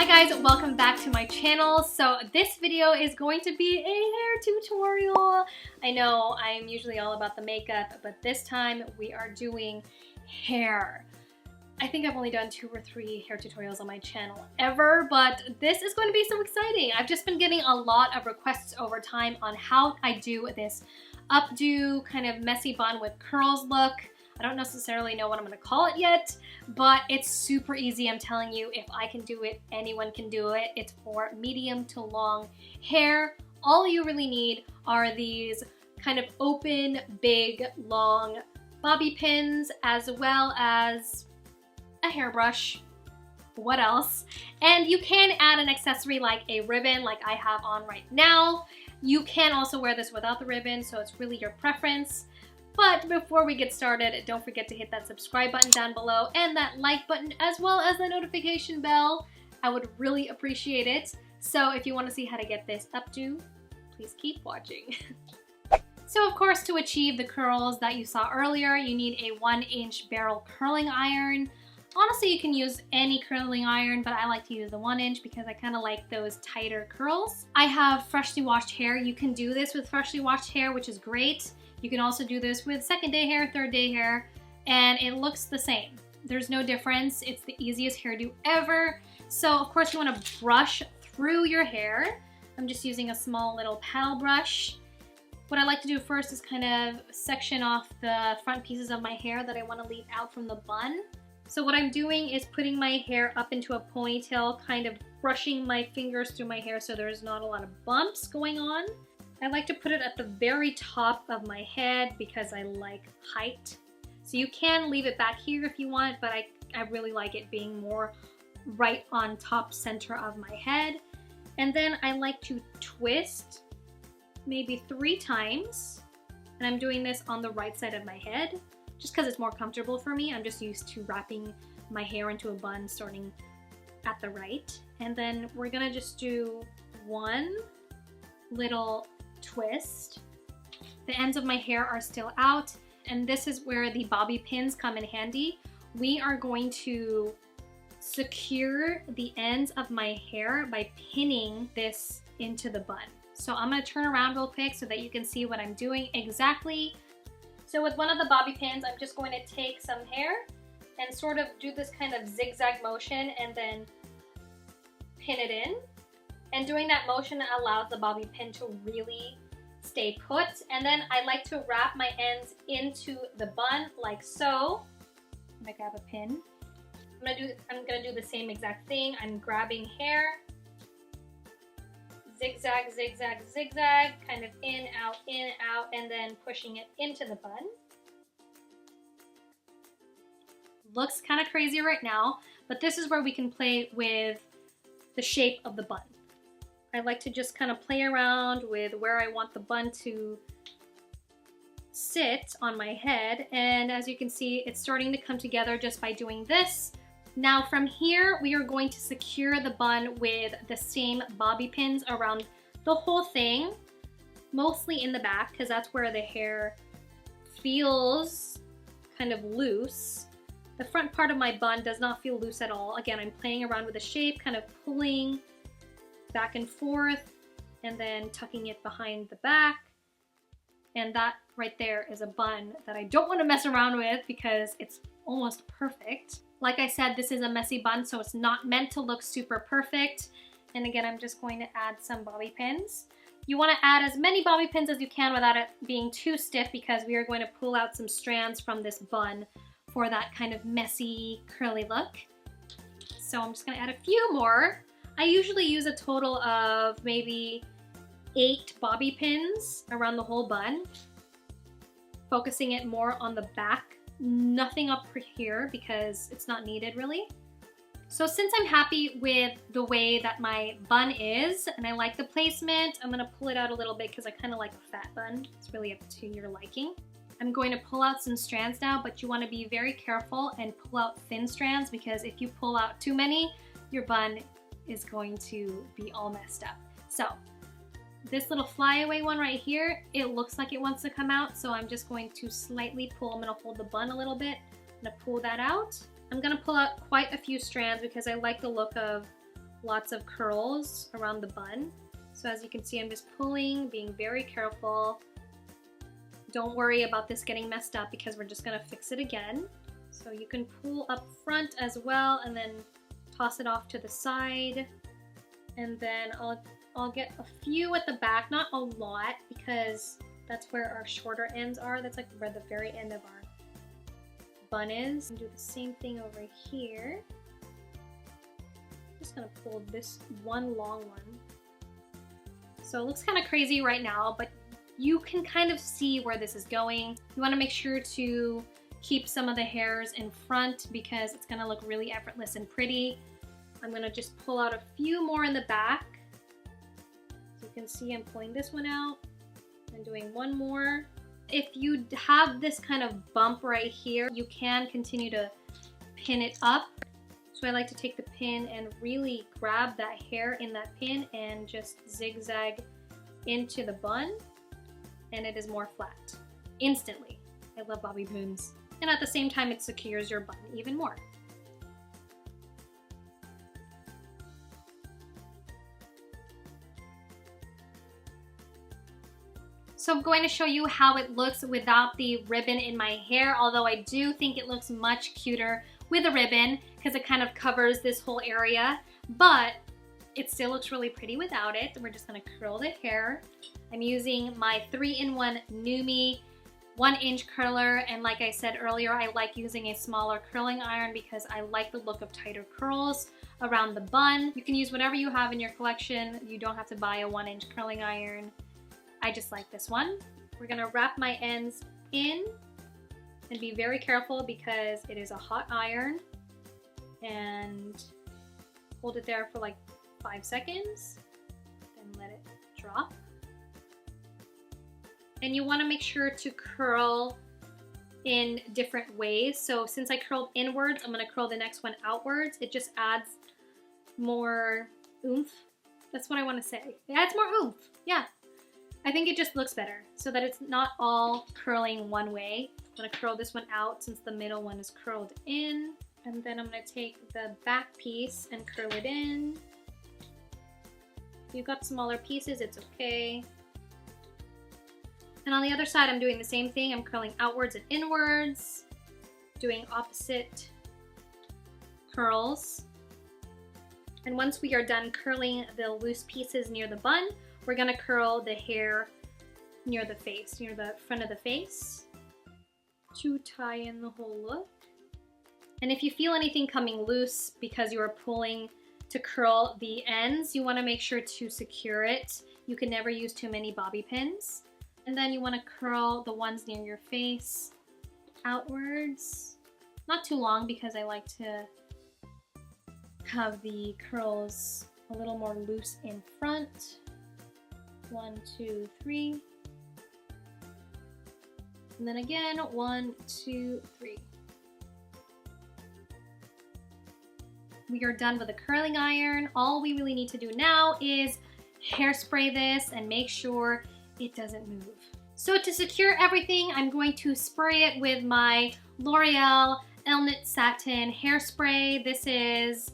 Hi guys, welcome back to my channel. So this video is going to be a hair tutorial. I know I'm usually all about the makeup, but this time we are doing hair. I think I've only done 2 or 3 hair tutorials on my channel ever, but this is going to be so exciting. I've just been getting a lot of requests over time on how I do this updo kind of messy bun with curls look. I don't necessarily know what I'm going to call it yet, but it's super easy. I'm telling you, if I can do it, anyone can do it. It's for medium to long hair. All you really need are these kind of open, big, long bobby pins, as well as a hairbrush. What else? And you can add an accessory like a ribbon like I have on right now. You can also wear this without the ribbon, so it's really your preference. But before we get started, don't forget to hit that subscribe button down below and that like button, as well as the notification bell. I would really appreciate it. So if you want to see how to get this updo, please keep watching. So of course, to achieve the curls that you saw earlier, you need a 1-inch barrel curling iron. Honestly, you can use any curling iron, but I like to use the 1-inch because I kind of like those tighter curls. I have freshly washed hair. You can do this with freshly washed hair, which is great. You can also do this with 2nd day hair, 3rd day hair, and it looks the same. There's no difference. It's the easiest hairdo ever. So of course you want to brush through your hair. I'm just using a small little paddle brush. What I like to do first is kind of section off the front pieces of my hair that I want to leave out from the bun. So what I'm doing is putting my hair up into a ponytail, kind of brushing my fingers through my hair so there's not a lot of bumps going on. I like to put it at the very top of my head because I like height. So you can leave it back here if you want, but I really like it being more right on top center of my head. And then I like to twist maybe 3 times. And I'm doing this on the right side of my head just because it's more comfortable for me. I'm just used to wrapping my hair into a bun starting at the right. And then we're gonna just do 1 little twist. The ends of my hair are still out, and this is where the bobby pins come in handy. We are going to secure the ends of my hair by pinning this into the bun. So I'm going to turn around real quick so that you can see what I'm doing exactly. So with one of the bobby pins, I'm just going to take some hair and sort of do this kind of zigzag motion and then pin it in. And doing that motion allows the bobby pin to really stay put. And then I like to wrap my ends into the bun like so. I'm gonna grab a pin. I'm gonna do the same exact thing. I'm grabbing hair, zigzag, zigzag, zigzag, kind of in, out, and then pushing it into the bun. Looks kind of crazy right now, but this is where we can play with the shape of the bun. I like to just kind of play around with where I want the bun to sit on my head. And as you can see, it's starting to come together just by doing this. Now from here, we are going to secure the bun with the same bobby pins around the whole thing, mostly in the back, because that's where the hair feels kind of loose. The front part of my bun does not feel loose at all. Again, I'm playing around with the shape, kind of pulling back and forth, and then tucking it behind the back. And that right there is a bun that I don't want to mess around with because it's almost perfect. Like I said, this is a messy bun, so it's not meant to look super perfect. And again, I'm just going to add some bobby pins. You want to add as many bobby pins as you can without it being too stiff because we are going to pull out some strands from this bun for that kind of messy, curly look. So I'm just going to add a few more. I usually use a total of maybe 8 bobby pins around the whole bun, focusing it more on the back, nothing up here because it's not needed really. So since I'm happy with the way that my bun is and I like the placement, I'm gonna pull it out a little bit because I kind of like a fat bun. It's really up to your liking. I'm going to pull out some strands now, but you want to be very careful and pull out thin strands because if you pull out too many, your bun is going to be all messed up. So this little flyaway one right here, it looks like it wants to come out, so I'm just going to slightly pull. I'm going to hold the bun a little bit. I'm going to pull that out. I'm going to pull out quite a few strands because I like the look of lots of curls around the bun. So as you can see, I'm just pulling, being very careful. Don't worry about this getting messed up because we're just gonna fix it again. So you can pull up front as well and then toss it off to the side. And then I'll get a few at the back, not a lot because that's where our shorter ends are. That's like where the very end of our bun is. And do the same thing over here. Just gonna pull this one long one. So it looks kind of crazy right now, but you can kind of see where this is going. You want to make sure to keep some of the hairs in front because it's going to look really effortless and pretty. I'm going to just pull out a few more in the back. So you can see I'm pulling this one out and doing one more. If you have this kind of bump right here, you can continue to pin it up. So I like to take the pin and really grab that hair in that pin and just zigzag into the bun, and it is more flat instantly. I love bobby pins. And at the same time, it secures your bun even more. So I'm going to show you how it looks without the ribbon in my hair, although I do think it looks much cuter with a ribbon because it kind of covers this whole area, but it still looks really pretty without it. We're just gonna curl the hair. I'm using my 3-in-1 Nume 1-inch curler, and like I said earlier, I like using a smaller curling iron because I like the look of tighter curls around the bun. You can use whatever you have in your collection. You don't have to buy a 1-inch curling iron. I just like this one. We're gonna wrap my ends in and be very careful because it is a hot iron, and hold it there for like 5 seconds and let it drop. And you want to make sure to curl in different ways. So since I curled inwards, I'm going to curl the next one outwards. It just adds more oomph. That's what I want to say. It adds more oomph. Yeah. I think it just looks better so that it's not all curling one way. I'm going to curl this one out since the middle one is curled in. And then I'm going to take the back piece and curl it in. If you've got smaller pieces, it's okay. And on the other side, I'm doing the same thing. I'm curling outwards and inwards, doing opposite curls. And once we are done curling the loose pieces near the bun, we're gonna curl the hair near the face, near the front of the face, to tie in the whole look. And if you feel anything coming loose because you are pulling to curl the ends, you wanna make sure to secure it. You can never use too many bobby pins. And then you want to curl the ones near your face outwards. Not too long because I like to have the curls a little more loose in front. 1, 2, 3. And then again, 1, 2, 3. We are done with the curling iron. All we really need to do now is hairspray this and make sure it doesn't move. So to secure everything, I'm going to spray it with my Loreal Elnett Satin hairspray. This is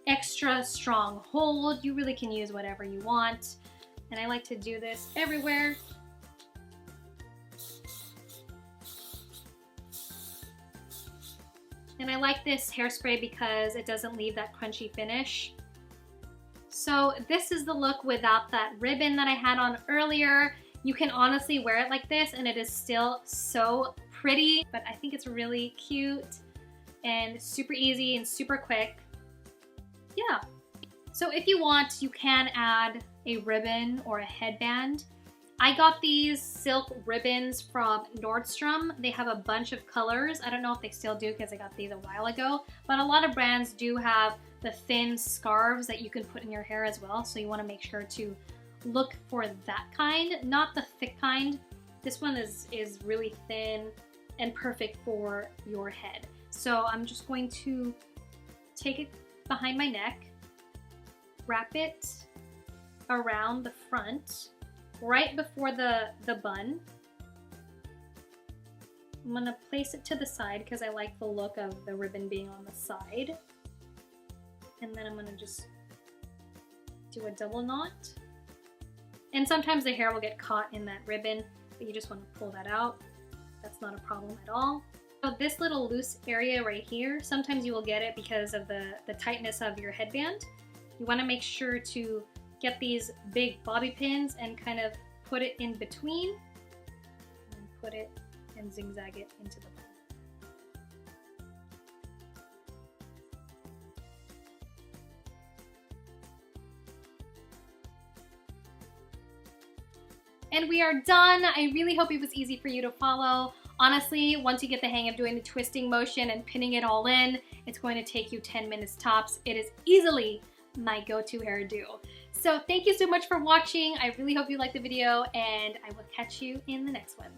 extra strong hold. You really can use whatever you want. And I like to do this everywhere. And I like this hairspray because it doesn't leave that crunchy finish. So this is the look without that ribbon that I had on earlier. You can honestly wear it like this and it is still so pretty, but I think it's really cute and super easy and super quick. Yeah. So if you want, you can add a ribbon or a headband. I got these silk ribbons from Nordstrom. They have a bunch of colors. I don't know if they still do because I got these a while ago, but a lot of brands do have the thin scarves that you can put in your hair as well. So you want to make sure to look for that kind, not the thick kind. This one is really thin and perfect for your head. So I'm just going to take it behind my neck, wrap it around the front, right before the bun. I'm gonna place it to the side because I like the look of the ribbon being on the side. And then I'm gonna just do a double knot. And sometimes the hair will get caught in that ribbon, but you just want to pull that out. That's not a problem at all. So this little loose area right here, sometimes you will get it because of the tightness of your headband. You want to make sure to get these big bobby pins and kind of put it in between, and put it and zigzag it into the bun. And we are done. I really hope it was easy for you to follow. Honestly, once you get the hang of doing the twisting motion and pinning it all in, it's going to take you 10 minutes tops. It is easily my go-to hairdo. So thank you so much for watching. I really hope you liked the video, and I will catch you in the next one.